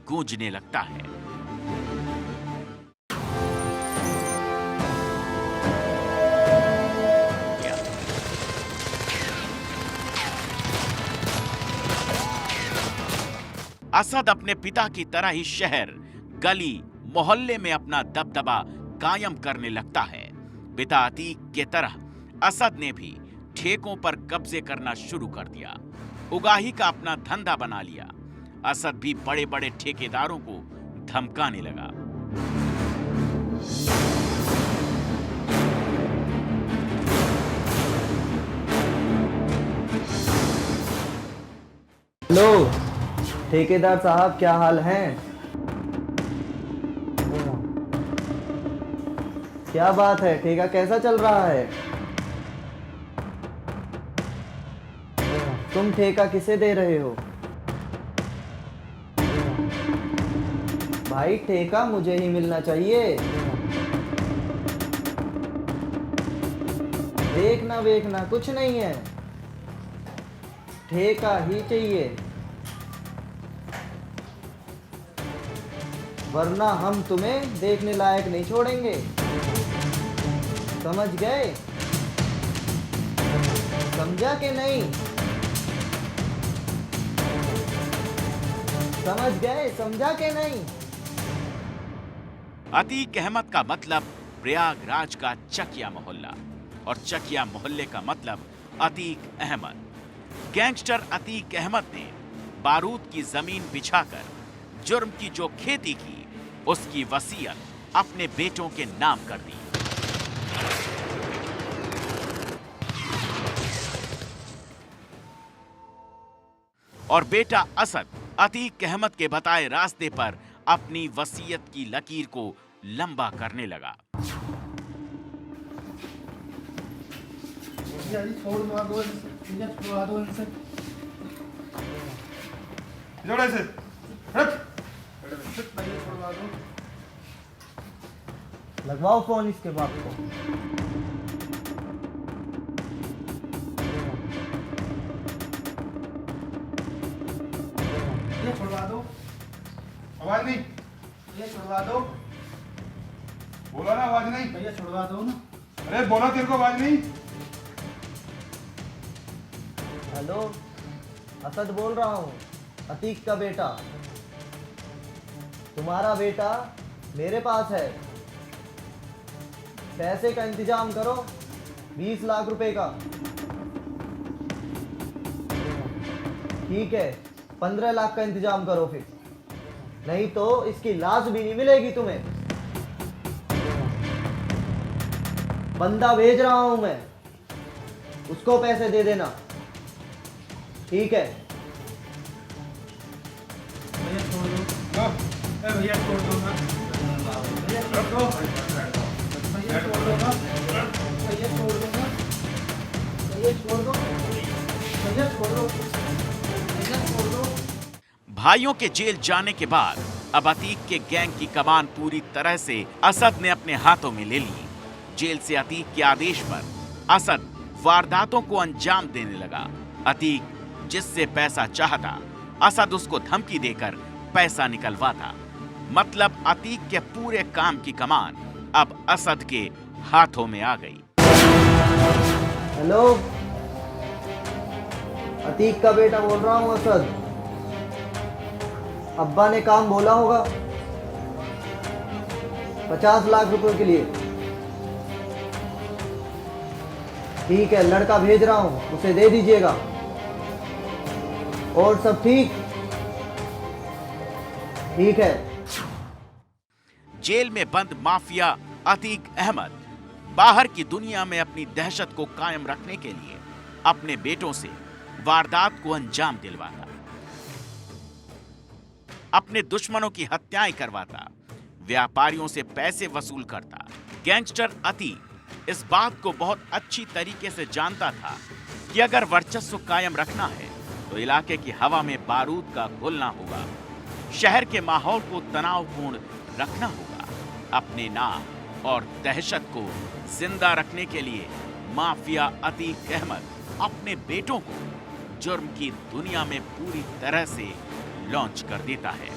गूंजने लगता है। असद अपने पिता की तरह ही शहर, गली, मोहल्ले में अपना दबदबा कायम करने लगता है। पिता अतीक के तरह असद ने भी ठेकों पर कब्जे करना शुरू कर दिया, उगाही का अपना धंधा बना लिया। असद भी बड़े बड़े ठेकेदारों को धमकाने लगा। हेलो ठेकेदार साहब, क्या हाल है? क्या बात है, ठेका कैसा चल रहा है? तुम ठेका किसे दे रहे हो? भाई ठेका मुझे ही मिलना चाहिए। देखना वेखना कुछ नहीं है, ठेका ही चाहिए, वरना हम तुम्हें देखने लायक नहीं छोड़ेंगे। समझ गए? समझा कि नहीं? समझ गए? समझा कि नहीं? अतीक अहमद का मतलब प्रयागराज का चकिया मोहल्ला और चकिया मोहल्ले का मतलब अतीक अहमद। गैंगस्टर अतीक अहमद ने बारूद की जमीन बिछाकर जुर्म की जो खेती की, उसकी वसीयत अपने बेटों के नाम कर दी। और बेटा असद अतीक अहमद के बताए रास्ते पर अपनी वसीयत की लकीर को लंबा करने लगा। लगवाओ फोन इसके बाप को। ये छुड़वा दो। आवाज नहीं। ये छुड़वा दो। बोला ना आवाज नहीं। भैया छुड़वा दो ना। अरे बोला तेरे को आवाज नहीं। हेलो, असद बोल रहा हूँ, अतीक का बेटा। तुम्हारा बेटा मेरे पास है, पैसे का इंतजाम करो, 20 लाख रुपए का। ठीक है, 15 लाख का इंतजाम करो फिर, नहीं तो इसकी लाश भी नहीं मिलेगी तुम्हें। बंदा भेज रहा हूं मैं, उसको पैसे दे देना। ठीक है? भैया छोड़ दो। भैया छोड़ दो ना। भैया छोड़ दो। भैया छोड़ दो ना। भैया छोड़ दो ना। भैया छोड़ दो। भैया छोड़ दो। भैया छोड़ दो। भाइयों के जेल जाने के बाद अब अतीक के गैंग की कमान पूरी तरह से असद ने अपने हाथों में ले ली। जेल से अतीक के आदेश पर असद वारदातों को अंजाम देने लगा। अतीक जिससे पैसा चाहता, असद उसको धमकी देकर पैसा निकलवाता। मतलब अतीक के पूरे काम की कमान अब असद के हाथों में आ गई। हेलो, अतीक का बेटा बोल रहा हूँ असद। अब्बा ने काम बोला होगा 50 लाख रुपए के लिए। ठीक है, लड़का भेज रहा हूँ, उसे दे दीजिएगा। और सब ठीक है। जेल में बंद माफिया अतीक अहमद बाहर की दुनिया में अपनी दहशत को कायम रखने के लिए अपने बेटों से वारदात को अंजाम दिलवाता, अपने दुश्मनों की हत्याएं करवाता, व्यापारियों से पैसे वसूल करता। गैंगस्टर अतीक इस बात को बहुत अच्छी तरीके से जानता था कि अगर वर्चस्व कायम रखना है तो इलाके की हवा में बारूद का घुलना होगा, शहर के माहौल को तनावपूर्ण रखना होगा। अपने नाम और दहशत को जिंदा रखने के लिए माफिया अतीक अहमद अपने बेटों को जुर्म की दुनिया में पूरी तरह से लॉन्च कर देता है।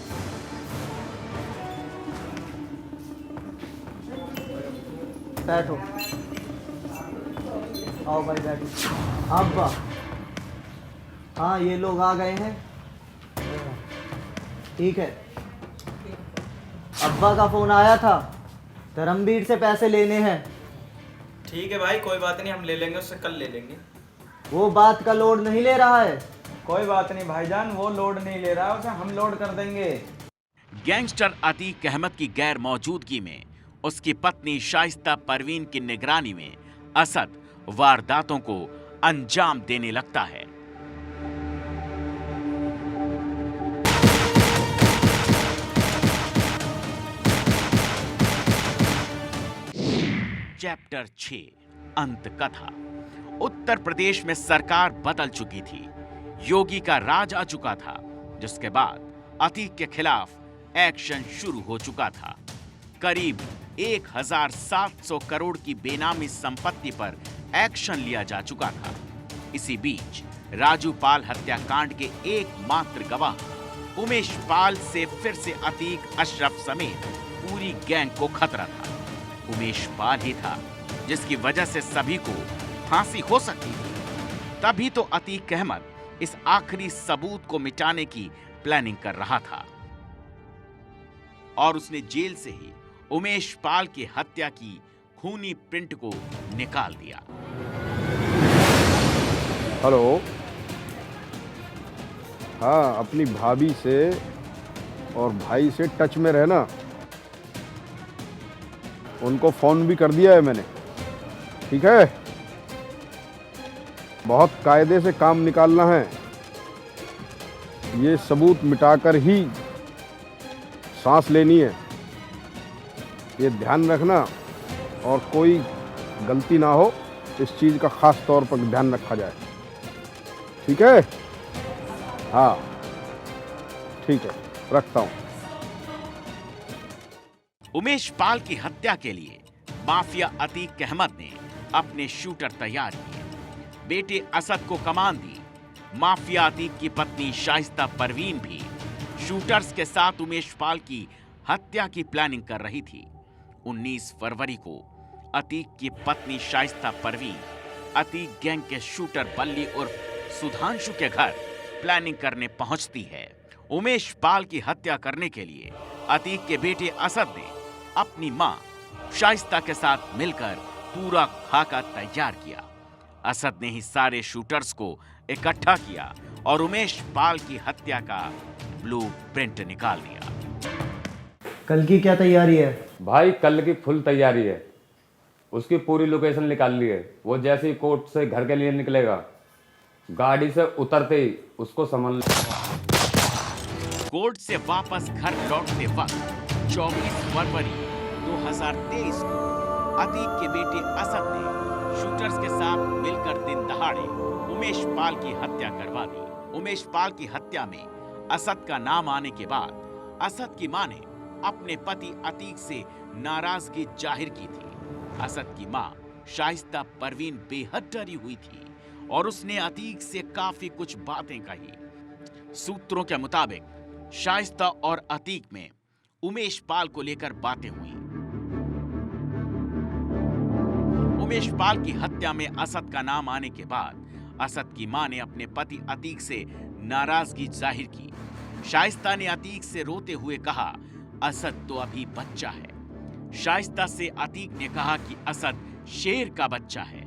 बैठो, आओ भाई बैठो। अब्बा, हाँ ये लोग आ गए हैं। ठीक है, अब्बा का फोन आया था, धर्मवीर से पैसे लेने हैं। ठीक है भाई, कोई बात नहीं, हम ले लेंगे उससे, कल ले लेंगे। वो बात का लोड नहीं ले रहा है। कोई बात नहीं भाईजान, वो लोड नहीं ले रहा है, उसे हम लोड कर देंगे। गैंगस्टर अतीक अहमद की गैर मौजूदगी में उसकी पत्नी शाइस्ता परवीन की निगरानी में असद वारदातों को अंजाम देने लगता है। चैप्टर 6 अंत कथा। उत्तर प्रदेश में सरकार बदल चुकी थी, योगी का राज आ चुका था, जिसके बाद अतीक के खिलाफ एक्शन शुरू हो चुका था। करीब 1700 करोड़ की बेनामी संपत्ति पर एक्शन लिया जा चुका था। इसी बीच राजू पाल हत्याकांड के एकमात्र गवाह उमेश पाल से फिर से अतीक अशरफ समेत पूरी गैंग को खतरा था। उमेश पाल ही था जिसकी वजह से सभी को फांसी हो सकती थी। तभी तो अतीक अहमद इस आखिरी सबूत को मिटाने की प्लानिंग कर रहा था और उसने जेल से ही उमेश पाल की हत्या की खूनी प्रिंट को निकाल दिया। हेलो, हाँ, अपनी भाभी से और भाई से टच में रहना। उनको फोन भी कर दिया है मैंने, ठीक है? बहुत कायदे से काम निकालना है, ये सबूत मिटाकर ही सांस लेनी है, ये ध्यान रखना। और कोई गलती ना हो, इस चीज़ का खास तौर पर ध्यान रखा जाए, ठीक है? हाँ ठीक है, रखता हूँ। उमेश पाल की हत्या के लिए माफिया अतीक अहमद ने अपने शूटर तैयार किए। बेटे असद को कमान दी। माफिया अतीक की पत्नी शाइस्ता परवीन भी शूटर्स के साथ उमेश पाल की हत्या की प्लानिंग कर रही थी। 19 फरवरी को अतीक की पत्नी शाइस्ता परवीन अतीक गैंग के शूटर बल्ली उर्फ सुधांशु के घर प्लानिंग करने पहुंचती है। उमेश पाल की हत्या करने के लिए अतीक के बेटे असद ने अपनी मां शाइस्ता के साथ मिलकर पूरा खाका तैयार किया। असद ने ही सारे शूटर्स को इकट्ठा किया और उमेश पाल की हत्या का ब्लूप्रिंट निकाल दिया। कल की क्या तैयारी है? भाई कल की फुल तैयारी है, उसकी पूरी लोकेशन निकाल ली है। वो जैसे ही कोर्ट से घर के लिए निकलेगा, गाड़ी से उतरते ही उसको समझ। कोर्ट से वापस घर लौटते वक्त 24 फरवरी 2023 को अतीक के बेटे असद ने शूटर्स के साथ मिलकर दिन दहाड़े उमेश पाल की हत्या करवा दी। उमेश पाल की हत्या में असद का नाम आने के बाद असद की मां ने अपने पति अतीक से नाराजगी जाहिर की थी। असद की मां शाइस्ता परवीन बेहद डरी हुई थी और उसने अतीक से काफी कुछ बातें कही। सूत्रों के मुताबिक शाइस्ता और अतीक में उमेश पाल को लेकर बातें हुई। उमेश पाल की हत्या में असद का नाम आने के बाद असद की मां ने अपने पति अतीक से नाराजगी जाहिर की। शाइस्ता ने अतीक से रोते हुए कहा, असद तो अभी बच्चा है। शाइस्ता से अतीक ने कहा कि असद शेर का बच्चा है,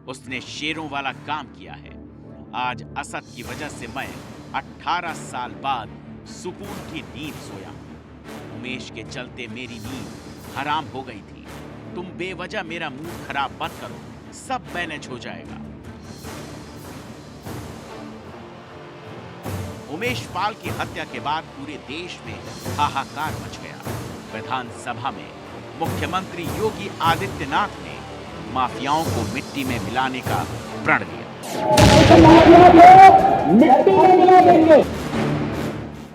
उसने शेरों वाला काम किया है। आज असद की वजह से मैं 18 साल बाद सुकून की नींद सोया हूं। उमेश के चलते मेरी नींद हराम हो गई थी। तुम बेवजह मेरा मूड खराब मत करो, सब मैनेज हो जाएगा। उमेश पाल की हत्या के बाद पूरे देश में हाहाकार मच गया। विधानसभा में मुख्यमंत्री योगी आदित्यनाथ ने माफियाओं को मिट्टी में मिलाने का प्रण लिया।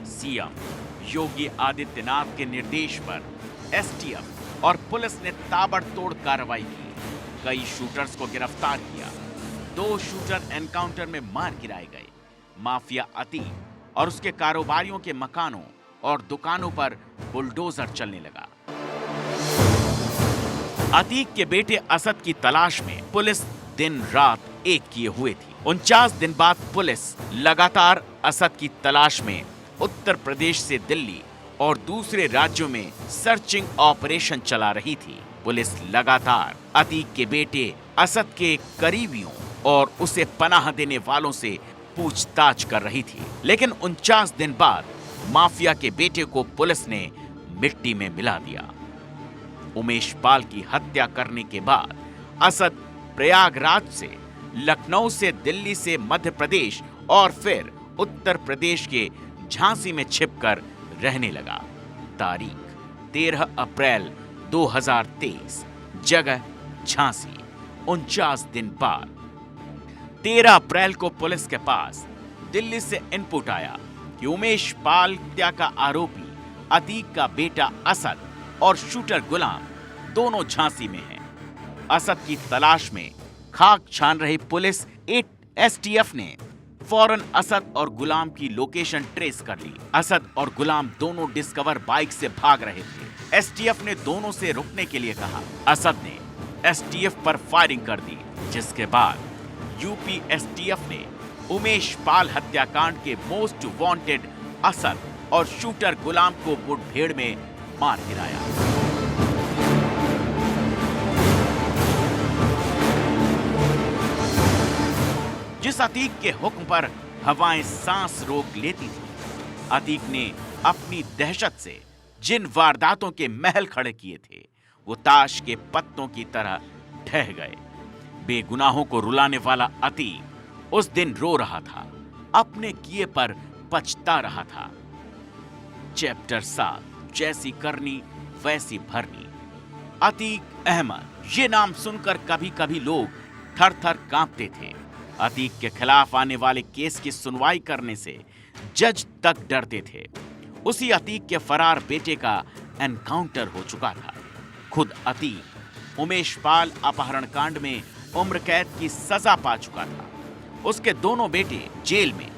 सीएम योगी आदित्यनाथ के निर्देश पर एसटीएफ और पुलिस ने ताबड़तोड़ कार्रवाई की। कई शूटर्स को गिरफ्तार किया। 2 शूटर एनकाउंटर में मार गिराए गए। माफिया अतीक और उसके कारोबारियों के मकानों और दुकानों पर बुलडोजर चलने लगा। अतीक के बेटे असद की तलाश में पुलिस दिन रात एक किए हुए थी। 49 दिन बाद पुलिस लगातार असद की तलाश में उत्तर प्रदेश से दिल्ली और दूसरे राज्यों में सर्चिंग ऑपरेशन चला रही थी। पुलिस लगातार अतीक के बेटे असद के करीबियों और उसे पनाह देने वालों से पूछताछ कर रही थी। लेकिन 49 दिन बाद माफिया के बेटे को पुलिस ने मिट्टी में मिला दिया। उमेश पाल की हत्या करने के बाद असद प्रयागराज से, लखनऊ से, दिल्ली से मध्य प्रदेश और फिर उत्तर प्रदेश के झांसी में छिपकर रहने लगा। तारीख 13 अप्रैल 2023, जगह झांसी। 49 दिन बाद 13 अप्रैल को पुलिस के पास दिल्ली से इनपुट आया कि उमेश पाल हत्या का आरोपी अतीक का बेटा असद और शूटर गुलाम दोनों झांसी में हैं। असद की तलाश में खाक छान रही पुलिस एसटीएफ ने फौरन असद और गुलाम की लोकेशन ट्रेस कर ली। असद और गुलाम दोनों डिस्कवर बाइक से भाग रहे थे। एसटीएफ ने दोनों से रुकने के लिए कहा। असद ने एसटीएफ पर फायरिंग कर दी, जिसके बाद यूपी एसटीएफ ने उमेश पाल हत्याकांड के मोस्ट वांटेड असद और शूटर गुलाम को मुठभेड़ में मार गिराया। जिस अतीक के हुक्म पर हवाएं सांस रोक लेती थी, अतीक ने अपनी दहशत से जिन वारदातों के महल खड़े किए थे वो ताश के पत्तों की तरह ढह गए। बेगुनाहों को रुलाने वाला अतीक उस दिन रो रहा था, अपने किए पर पछता रहा था। चैप्टर 7, जैसी करनी वैसी भरनी। अतीक अहमद, ये नाम सुनकर कभी कभी लोग थर थर कांपते थे। अतीक के खिलाफ आने वाले केस की सुनवाई करने से जज तक डरते थे। उसी अतीक के फरार बेटे का एनकाउंटर हो चुका था। खुद अतीक उमेश पाल अपहरण कांड में उम्र कैद की सजा पा चुका था। उसके दोनों बेटे जेल में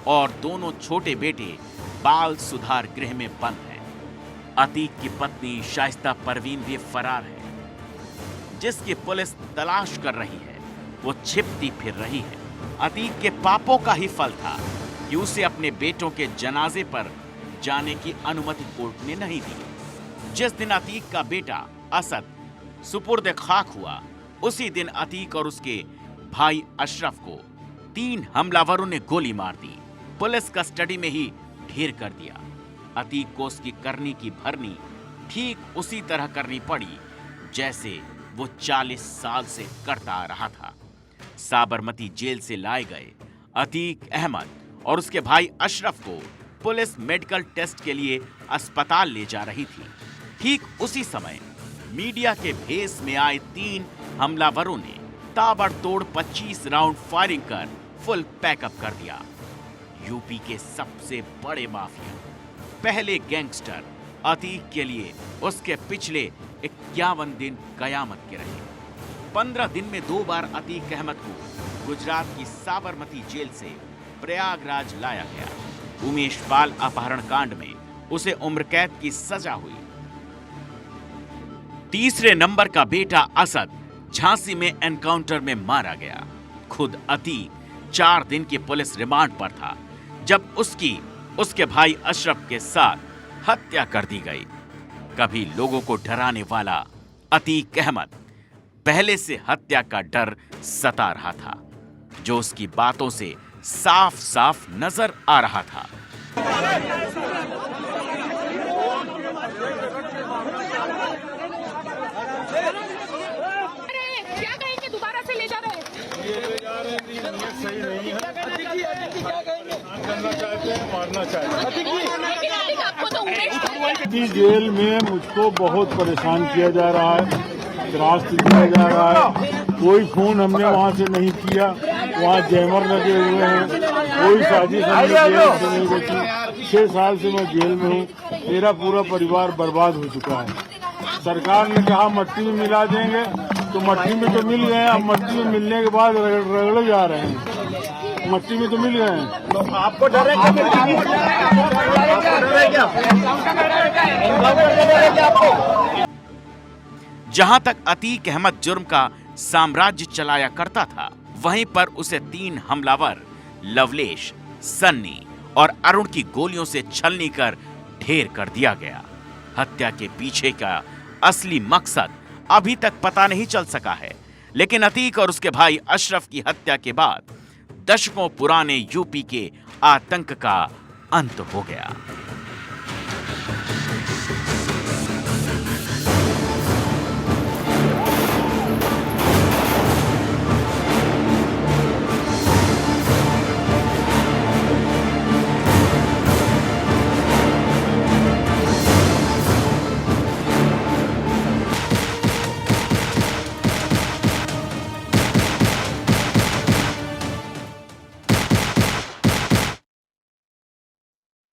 और दोनों छोटे बेटे बाल सुधार गृह में बंद हैं। अतीक की पत्नी शाइस्ता परवीन भी फरार है, जिसकी पुलिस तलाश कर रही है। वो छिपती फिर रही है। अतीक के पापों का ही फल था कि उसे अपने बेटों के जनाजे पर जाने की अनुमति कोर्ट ने नहीं दी। जिस दिन अतीक का बेटा असद सुपुर्द खाक हुआ, उसी दिन अतीक और उसके भाई अशरफ को 3 हमलावरों ने गोली मार दी। पुलिस कस्टडी में ही ढेर कर दिया। अतीक को उसकी करनी की भरनी ठीक उसी तरह करनी पड़ी जैसे वो 40 साल से करता आ रहा था। साबरमती जेल से लाए गए अतीक अहमद और उसके भाई अशरफ को पुलिस मेडिकल टेस्ट के लिए अस्पताल ले जा रही थी। ठीक उसी समय मीडिया के भेस में आए 3 हमलावरों ने ताबड़तोड़ 25 राउंड फायरिंग कर फुल पैकअप कर दिया। यूपी के सबसे बड़े माफिया, पहले गैंगस्टर अतीक के लिए उसके पिछले 51 दिन कयामत के रहे। 15 दिन में 2 बार अतीक अहमद को गुजरात की साबरमती जेल से प्रयागराज लाया गया। उमेश पाल अपहरण कांड में उसे उम्र कैद की सजा हुई। तीसरे नंबर का बेटा असद झांसी में एनकाउंटर में मारा गया। खुद अतीक 4 दिन की पुलिस रिमांड पर था जब उसके भाई अशरफ के साथ हत्या कर दी गई। कभी लोगों को डराने वाला अतीक अहमद पहले से हत्या का डर सता रहा था, जो उसकी बातों से साफ साफ नजर आ रहा था। क्या कहेंगे? दोबारा से ले जा रहे हैं, सही नहीं है। करना चाहते हैं, मारना चाहते हैं। जेल में मुझको बहुत परेशान किया जा रहा है, त्रास दिया जा रहा है। कोई खून हमने वहाँ से नहीं किया, वहाँ जैमर लगे हुए हैं, कोई साजिश हमने जेल से नहीं देखी। 6 साल से मैं जेल में हूँ, मेरा पूरा परिवार बर्बाद हो चुका है। सरकार ने कहा मट्टी में मिला देंगे, तो मट्टी में तो मिल गए। अब मट्टी में मिलने के बाद रगड़े जा रहे हैं। मट्टी में तो मिल गए हैं। तो आपको डर है क्या? जहां तक अतीक अहमद जुर्म का साम्राज्य चलाया करता था, वहीं पर उसे 3 हमलावर लवलेश, सन्नी और अरुण की गोलियों से छलनी कर ढेर कर दिया गया। हत्या के पीछे का असली मकसद अभी तक पता नहीं चल सका है, लेकिन अतीक और उसके भाई अशरफ की हत्या के बाद दशकों पुराने यूपी के आतंक का अंत हो गया।